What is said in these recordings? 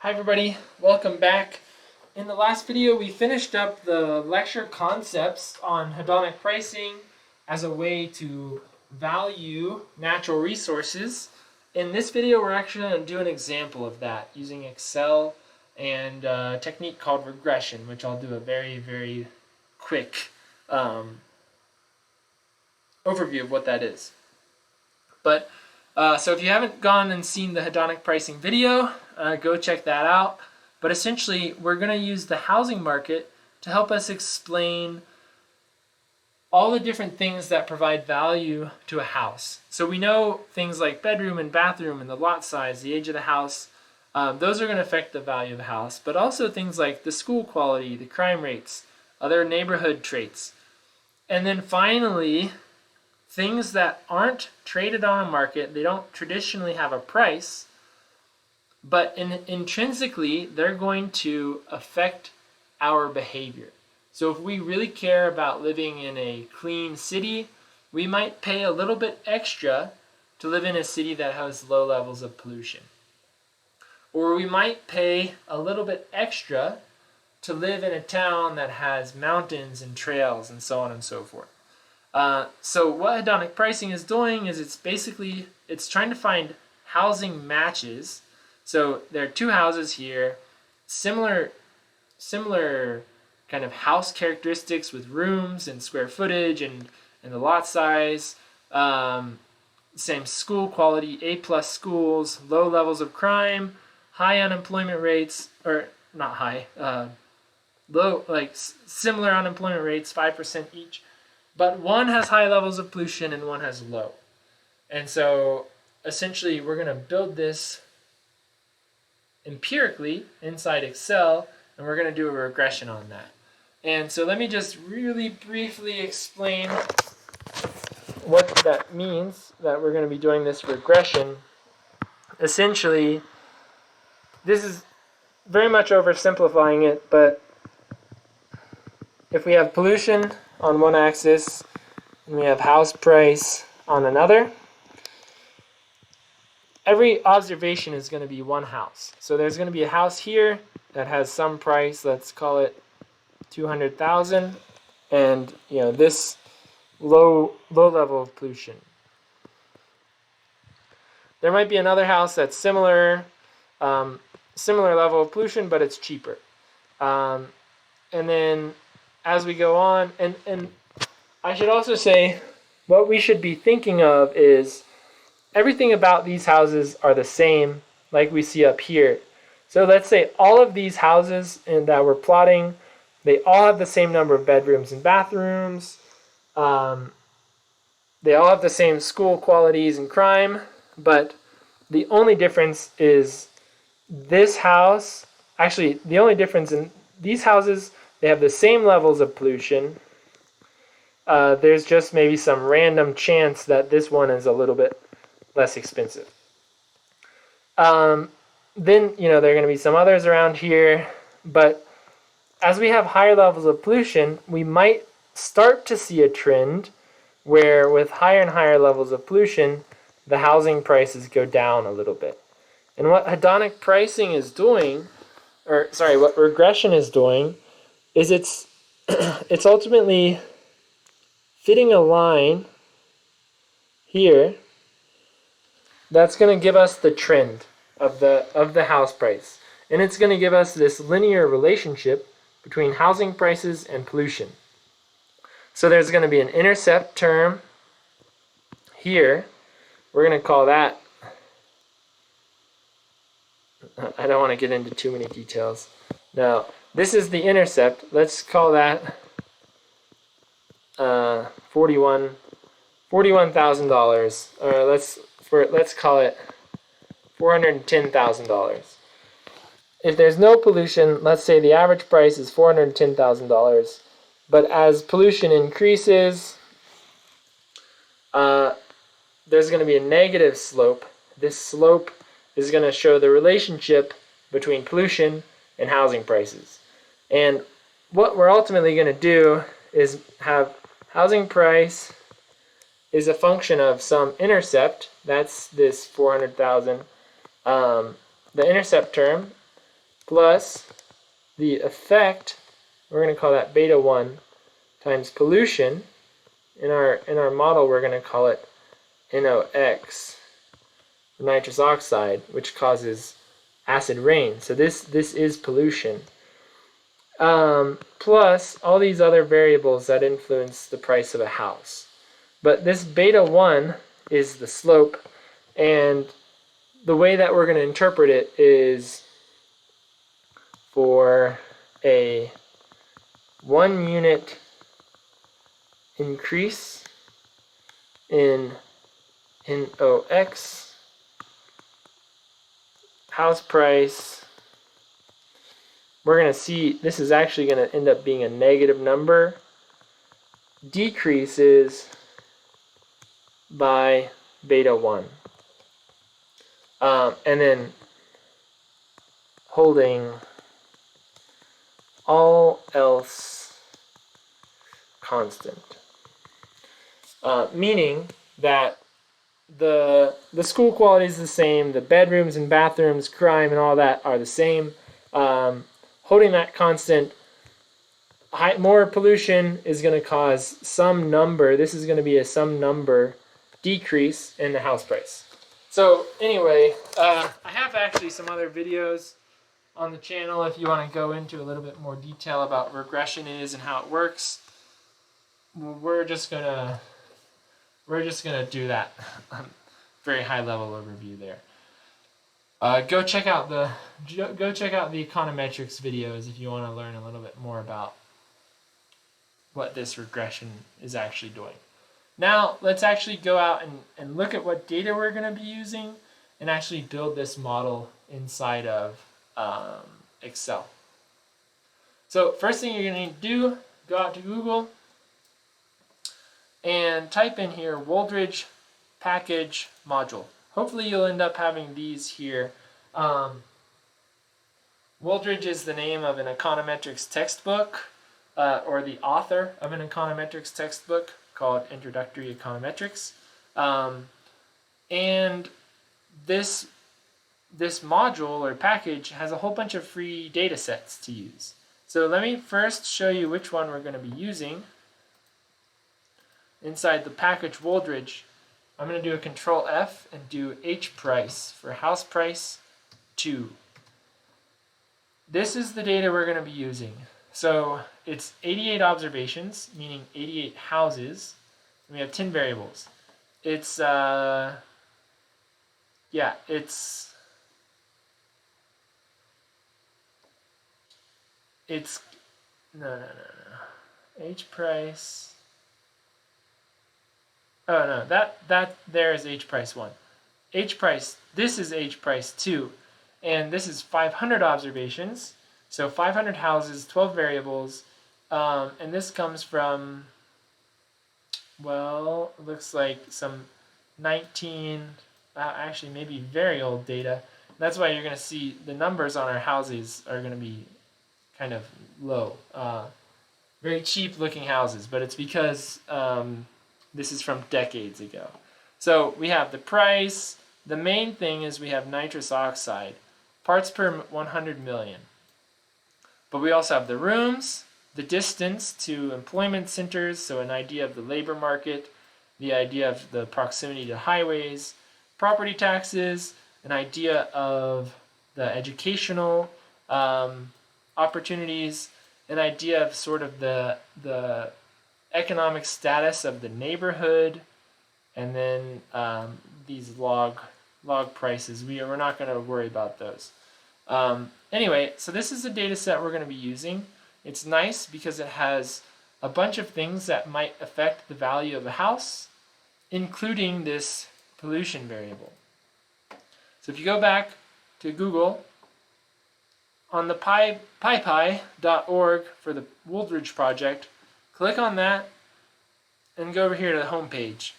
Hi everybody, welcome back. In the last video we finished up the lecture concepts on hedonic pricing as a way to value natural resources. In this video we're actually going to do an example of that using Excel and a technique called regression, which I'll do a very quick overview of what that is. But so if you haven't gone and seen the hedonic pricing video, go check that out. But essentially, we're going to use the housing market to help us explain all the different things that provide value to a house. So we know things like bedroom and bathroom and the lot size, the age of the house, those are going to affect the value of the house. But also things like the school quality, the crime rates, other neighborhood traits. And then finally, things that aren't traded on a market, they don't traditionally have a price, but intrinsically, they're going to affect our behavior. So if we really care about living in a clean city, we might pay a little bit extra to live in a city that has low levels of pollution. Or we might pay a little bit extra to live in a town that has mountains and trails and so on and so forth. So what hedonic pricing is doing is it's trying to find housing matches. So there are two houses here, similar kind of house characteristics with rooms and square footage and the lot size, same school quality, A+ schools, low levels of crime, high unemployment rates, or not high, low, like similar unemployment rates, 5% each. But one has high levels of pollution and one has low. And so essentially we're going to build this empirically inside Excel, and we're going to do a regression on that. And so let me just really briefly explain what that means, that we're going to be doing this regression. Essentially, this is very much oversimplifying it, but if we have pollution on one axis and we have house price on another, every observation is going to be one house. So there's going to be a house here that has some price, let's call it 200,000, and this low level of pollution. There might be another house that's similar level of pollution, but it's cheaper. And then as we go on, and I should also say what we should be thinking of is everything about these houses are the same, like we see up here. So let's say all of these houses that we're plotting, they all have the same number of bedrooms and bathrooms. They all have the same school qualities and crime, but the only difference is this house. Actually, the only difference in these houses, they have the same levels of pollution. There's just maybe some random chance that this one is a little bit less expensive. Then, there are going to be some others around here, but as we have higher levels of pollution, we might start to see a trend where with higher and higher levels of pollution, the housing prices go down a little bit. And what hedonic pricing is doing, what regression is doing, is it's ultimately fitting a line here that's going to give us the trend of the house price. And it's going to give us this linear relationship between housing prices and pollution. So there's going to be an intercept term here. We're going to call that, I don't want to get into too many details. Now, this is the intercept. Let's call that $41,000. Or let's call it $410,000. If there's no pollution, let's say the average price is $410,000. But as pollution increases, there's going to be a negative slope. This slope is going to show the relationship between pollution and housing prices. And what we're ultimately going to do is have housing price is a function of some intercept. That's this 400,000. The intercept term plus the effect, we're going to call that beta 1, times pollution. In our model, we're going to call it NOx, nitrous oxide, which causes acid rain. So this is pollution. Plus all these other variables that influence the price of a house. But this beta 1 is the slope, and the way that we're going to interpret it is for a 1 unit increase in NOx, house price, we're going to see this is actually going to end up being a negative number, decreases by beta 1. And then holding all else constant. Meaning that the school quality is the same, the bedrooms and bathrooms, crime and all that are the same. Holding that constant, more pollution is going to cause some number, this is going to be a some number decrease in the house price. So anyway, I have actually some other videos on the channel if you want to go into a little bit more detail about what regression is and how it works. We're just gonna do that very high level overview there. Go check out the econometrics videos if you want to learn a little bit more about what this regression is actually doing. Now let's actually go out and look at what data we're going to be using and actually build this model inside of Excel. So first thing you're going to need to do, go out to Google and type in here Wooldridge package module. Hopefully you'll end up having these here. Wooldridge is the name of an econometrics textbook, or the author of an econometrics textbook called Introductory Econometrics. And this module or package has a whole bunch of free data sets to use. So let me first show you which one we're going to be using. Inside the package Wooldridge, I'm going to do a Control F and do H price for house price 2. This is the data we're going to be using. So it's 88 observations, meaning 88 houses. And we have 10 variables. It's no. H price. Oh no, that there is H price 1. H price, this is H price 2. And this is 500 observations. So 500 houses, 12 variables, and this comes from, well, it looks like some 19, actually maybe very old data. That's why you're going to see the numbers on our houses are going to be kind of low. Very cheap looking houses, but it's because this is from decades ago. So we have the price. The main thing is we have nitrous oxide, parts per 100 million. But we also have the rooms, the distance to employment centers, so an idea of the labor market, the idea of the proximity to highways, property taxes, an idea of the educational opportunities, an idea of sort of the economic status of the neighborhood, and then these log prices. We're not going to worry about those. Anyway, so this is the data set we're going to be using. It's nice because it has a bunch of things that might affect the value of a house, including this pollution variable. So if you go back to Google, on the pypy.org for the Wooldridge project, click on that and go over here to the home page.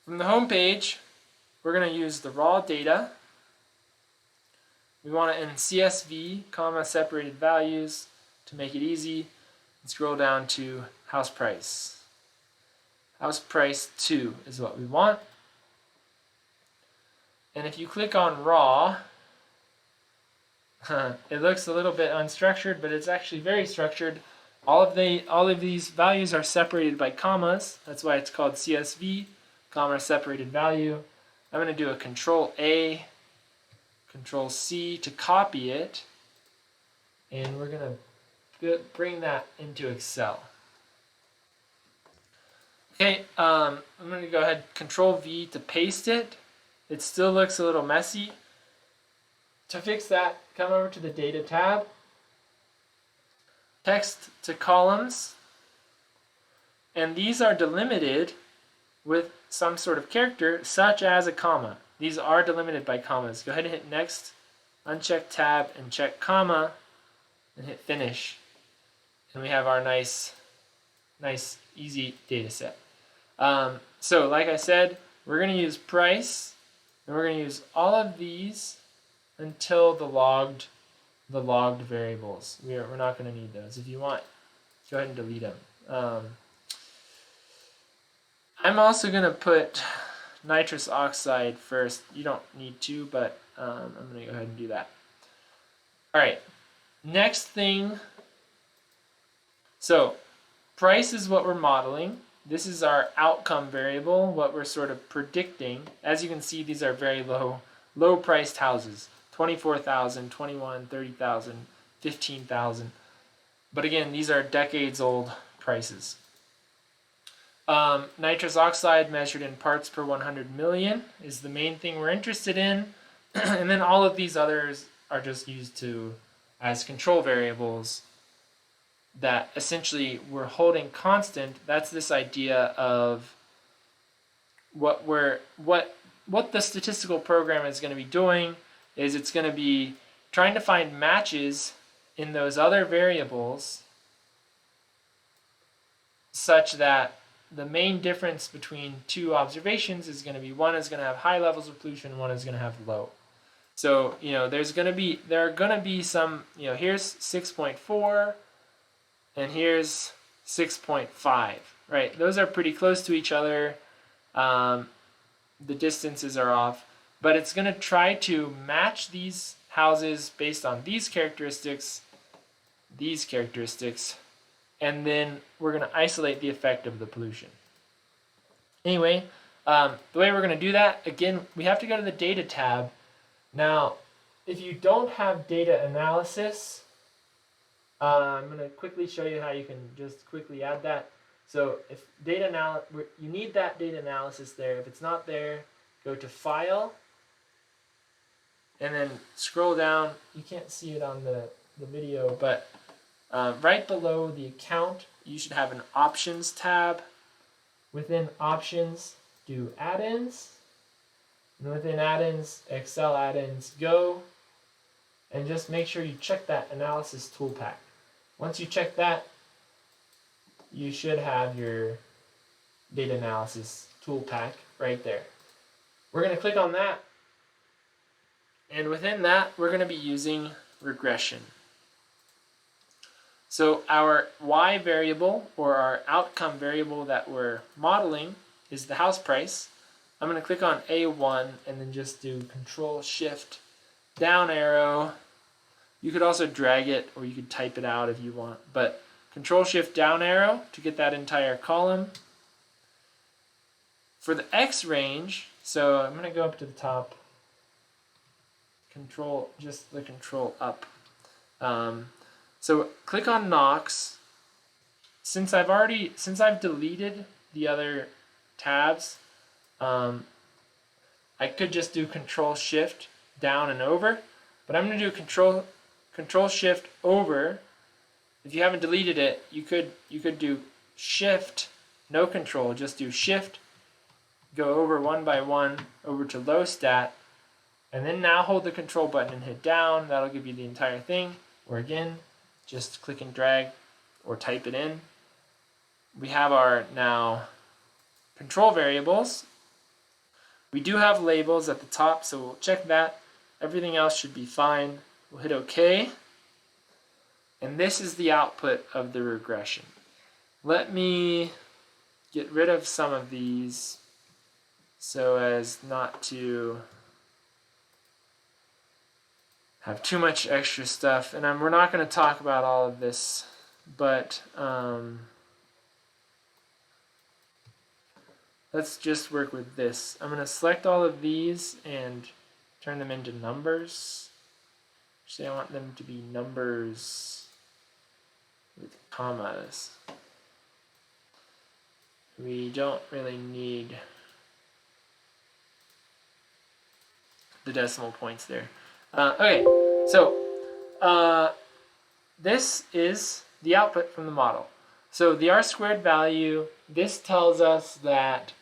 From the home page, we're going to use the raw data. We want it in CSV, comma, separated values to make it easy. And scroll down to house price. House price 2 is what we want. And if you click on raw, It looks a little bit unstructured, but it's actually very structured. All of these values are separated by commas. That's why it's called CSV, comma separated value. I'm going to do a Control A, Control C to copy it, and we're going to bring that into Excel. Okay, I'm going to go ahead, Control V to paste it. It still looks a little messy. To fix that, come over to the Data tab, Text to Columns, and these are delimited with some sort of character, such as a comma. These are delimited by commas. Go ahead and hit Next, uncheck Tab, and check Comma, and hit Finish. And we have our nice, easy data set. So like I said, we're going to use price, and we're going to use all of these until the logged variables. We're not going to need those. If you want, go ahead and delete them. I'm also going to put nitrous oxide first. You don't need to, but I'm going to go ahead and do that. All right, next thing. So price is what we're modeling. This is our outcome variable, what we're sort of predicting. As you can see, these are very low priced houses. 24,000, 21, 30,000, 15,000. But again, these are decades old prices. Nitrous oxide measured in parts per 100 million is the main thing we're interested in. And then all of these others are just used as control variables that essentially we're holding constant. That's this idea of what the statistical program is going to be doing is it's going to be trying to find matches in those other variables such that the main difference between two observations is going to be one is going to have high levels of pollution, one is going to have low. So, there are going to be some, here's 6.4 and here's 6.5, right? Those are pretty close to each other. The distances are off, but it's going to try to match these houses based on these characteristics, and then we're going to isolate the effect of the pollution. Anyway, the way we're going to do that, again, we have to go to the Data tab. Now, if you don't have data analysis, I'm going to quickly show you how you can just quickly add that. So if you need that data analysis there. If it's not there, go to File, and then scroll down. You can't see it on the video, but right below the account, you should have an Options tab. Within Options, do Add-ins. And within Add-ins, Excel Add-ins, go. And just make sure you check that Analysis Tool Pack. Once you check that, you should have your Data Analysis Tool Pack right there. We're going to click on that. And within that, we're going to be using regression. So our Y variable, or our outcome variable that we're modeling, is the house price. I'm going to click on A1 and then just do Control-Shift down arrow. You could also drag it, or you could type it out if you want, but Control-Shift down arrow to get that entire column. For the X range, so I'm going to go up to the top, just the Control up. So click on Knox. Since I've deleted the other tabs, I could just do Control-Shift down and over, but I'm going to do Control-Shift over. If you haven't deleted it, you could do Shift, no Control, just do Shift, go over one by one over to low stat, and then now hold the Control button and hit down. That'll give you the entire thing. Or again, just click and drag or type it in. We have our now control variables. We do have labels at the top, so we'll check that. Everything else should be fine. We'll hit OK. And this is the output of the regression. Let me get rid of some of these so as not to have too much extra stuff, and we're not going to talk about all of this, but let's just work with this. I'm going to select all of these and turn them into numbers. Actually, I want them to be numbers with commas. We don't really need the decimal points there. Okay, so this is the output from the model. So the R-squared value, this tells us that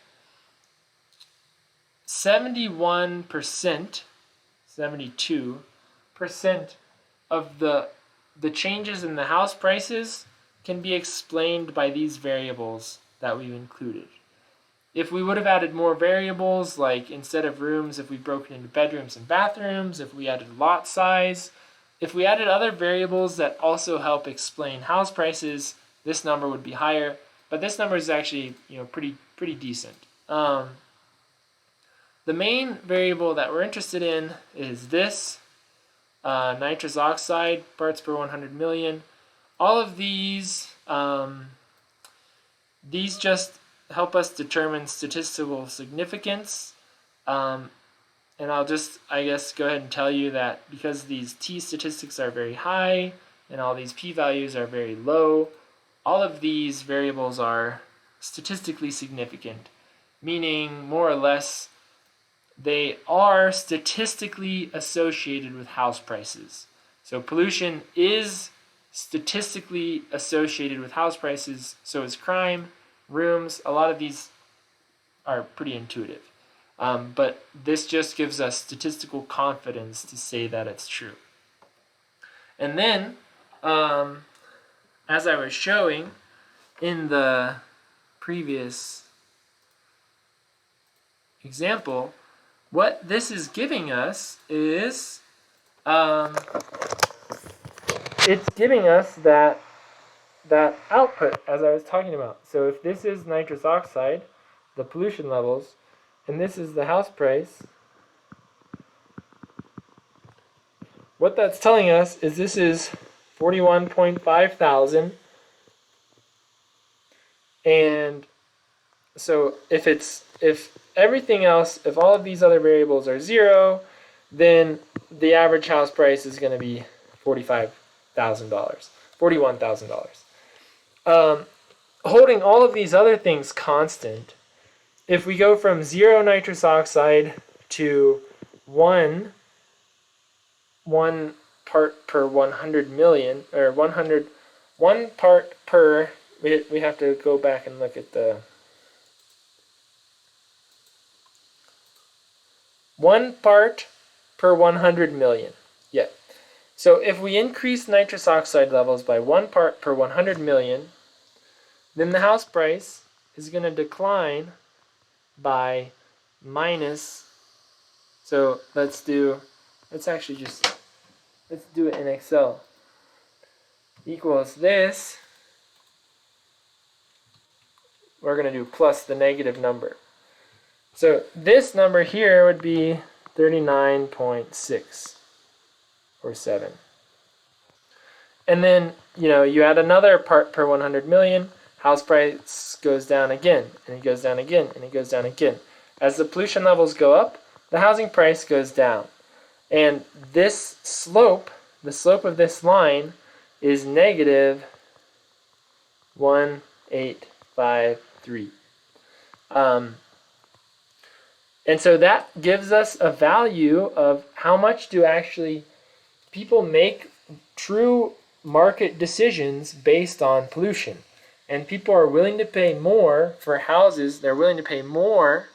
71%, 72% of the changes in the house prices can be explained by these variables that we've included. If we would have added more variables, like instead of rooms, if we broke it into bedrooms and bathrooms, if we added lot size, if we added other variables that also help explain house prices, this number would be higher. But this number is actually, pretty decent. The main variable that we're interested in is this, nitrous oxide, parts per 100 million. All of these just help us determine statistical significance. And I'll just, I guess, go ahead and tell you that because these t statistics are very high and all these p-values are very low, all of these variables are statistically significant, meaning more or less they are statistically associated with house prices. So pollution is statistically associated with house prices, so is crime, rooms. A lot of these are pretty intuitive. But this just gives us statistical confidence to say that it's true. And then, as I was showing in the previous example, what this is giving us is, it's giving us that output as I was talking about. So if this is nitrous oxide, the pollution levels, and this is the house price, what that's telling us is this is 41.5 thousand, and so if everything else, if all of these other variables are 0, then the average house price is going to be $41,000. Holding all of these other things constant, if we go from 0 nitrous oxide to 1 part per 100 million, or 1 part per, we have to go back and look at the 1 part per 100 million. Yeah. So if we increase nitrous oxide levels by 1 part per 100 million, then the house price is going to decline by minus, so let's do it in Excel, equals this, we're going to do plus the negative number. So this number here would be 39.6 or 7. And then, you add another part per 100 million, house price goes down again, and it goes down again, and it goes down again. As the pollution levels go up, the housing price goes down. And this slope, the slope of this line, is negative 1,853. And so that gives us a value of how much do actually people make true market decisions based on pollution. And people are willing to pay more for houses. They're willing to pay more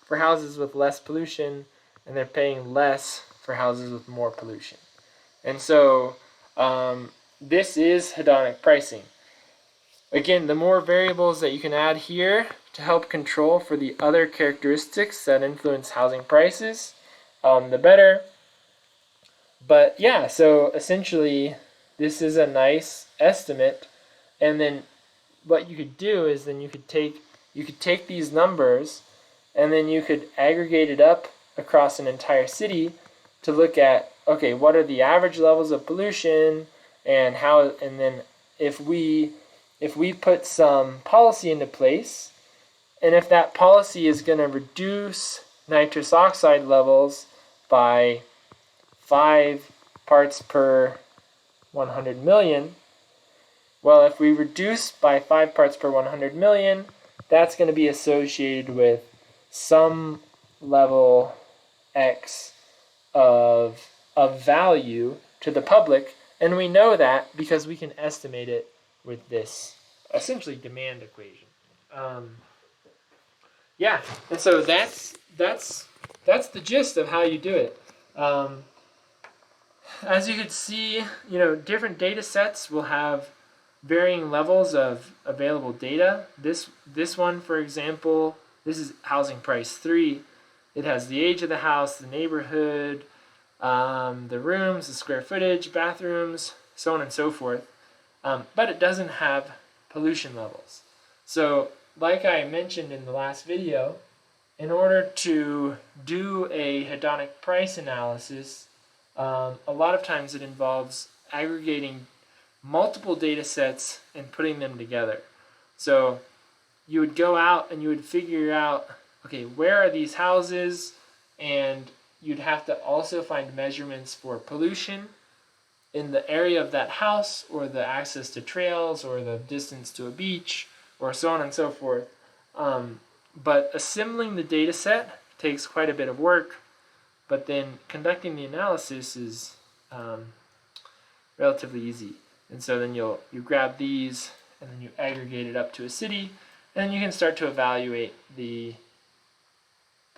for houses with less pollution, and they're paying less for houses with more pollution. And so this is hedonic pricing. Again, the more variables that you can add here to help control for the other characteristics that influence housing prices, the better. But yeah, so essentially this is a nice estimate, and then what you could do is then you could take these numbers and then you could aggregate it up across an entire city to look at okay, what are the average levels of pollution, and how, and then if we put some policy into place, and if that policy is going to reduce nitrous oxide levels by 5 parts per 100 million, well, if we reduce by 5 parts per 100 million, that's going to be associated with some level X of value to the public, and we know that because we can estimate it with this essentially demand equation. Yeah, and so that's the gist of how you do it. As you can see, different data sets will have varying levels of available data. This one, for example, this is housing price 3. It has the age of the house, the neighborhood, the rooms, the square footage, bathrooms, so on and so forth. But it doesn't have pollution levels. So, like I mentioned in the last video, in order to do a hedonic price analysis, a lot of times it involves aggregating multiple data sets and putting them together. So you would go out and you would figure out, okay, where are these houses? And you'd have to also find measurements for pollution in the area of that house, or the access to trails, or the distance to a beach, or so on and so forth. But assembling the data set takes quite a bit of work, but then conducting the analysis is relatively easy. And so then you grab these, and then you aggregate it up to a city, and then you can start to evaluate the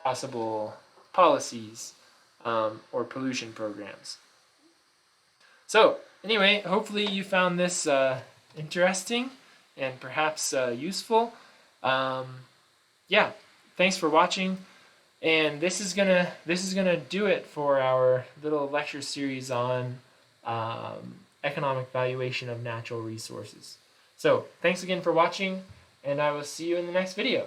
possible policies or pollution programs. So anyway, hopefully you found this interesting and perhaps useful. Yeah, thanks for watching. And this is gonna do it for our little lecture series on economic valuation of natural resources. So thanks again for watching, and I will see you in the next video.